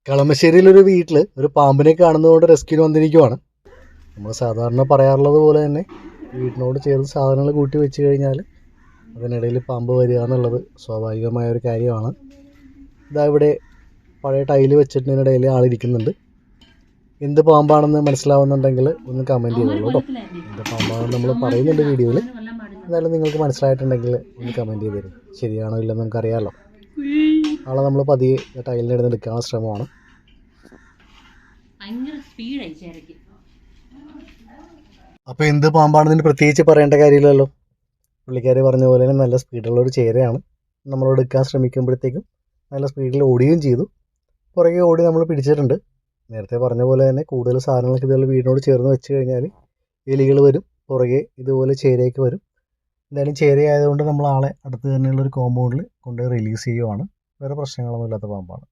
കളമശ്ശേരിയിലൊരു വീട്ടിൽ ഒരു പാമ്പിനെ കാണുന്നതുകൊണ്ട് റെസ്ക്യൂന് വന്നിരിക്കുവാണ്. നമ്മൾ സാധാരണ പറയാറുള്ളത് പോലെ തന്നെ വീട്ടിനോട് ചേർന്ന് സാധനങ്ങൾ കൂട്ടി വെച്ച് കഴിഞ്ഞാൽ അതിനിടയിൽ പാമ്പ് വരിക എന്നുള്ളത് സ്വാഭാവികമായ ഒരു കാര്യമാണ്. ഇതാ ഇവിടെ പഴയ ടൈല് വെച്ചിട്ടിടയിൽ ആളിരിക്കുന്നുണ്ട്. എന്ത് പാമ്പാണെന്ന് മനസ്സിലാവുന്നുണ്ടെങ്കിൽ ഒന്ന് കമൻറ്റ് ചെയ്തോളൂ കേട്ടോ. എന്ത് പാമ്പാണെന്ന് നമ്മൾ പറയുന്നുണ്ട് വീഡിയോയിൽ. എന്തായാലും നിങ്ങൾക്ക് മനസ്സിലായിട്ടുണ്ടെങ്കിൽ ഒന്ന് കമൻറ്റ് ചെയ്ത് തരും. ശരിയാണോ ഇല്ലെന്ന് നമുക്കറിയാമല്ലോ. ആളെ നമ്മൾ പതിയെ ടൈലിൻ്റെ ഇടയിൽ നിന്ന് എടുക്കാനുള്ള ശ്രമമാണ്. അപ്പോൾ എന്ത് പാമ്പാണെന്ന് പ്രത്യേകിച്ച് പറയേണ്ട കാര്യമില്ലല്ലോ. പുള്ളിക്കാരി പറഞ്ഞ പോലെ തന്നെ നല്ല സ്പീഡുള്ളൊരു ചേരയാണ്. നമ്മളോട് എടുക്കാൻ ശ്രമിക്കുമ്പോഴത്തേക്കും നല്ല സ്പീഡിൽ ഓടുകയും ചെയ്തു. പുറകെ ഓടി നമ്മൾ പിടിച്ചിട്ടുണ്ട്. നേരത്തെ പറഞ്ഞ പോലെ തന്നെ കൂടുതൽ സാധനങ്ങളൊക്കെ ഇതുപോലെ വീടിനോട് ചേർന്ന് വെച്ച് കഴിഞ്ഞാൽ എലികൾ വരും, പുറകെ ഇതുപോലെ ചേരയൊക്കെ വരും. എന്തായാലും ചേരയായതുകൊണ്ട് നമ്മൾ ആളെ അടുത്ത് തന്നെയുള്ളൊരു കോമ്പൗണ്ടിൽ കൊണ്ടുപോയി റിലീസ് ചെയ്യുവാണ്. വേറെ പ്രശ്നങ്ങളൊന്നും ഇല്ലാത്ത പാമ്പാണ്.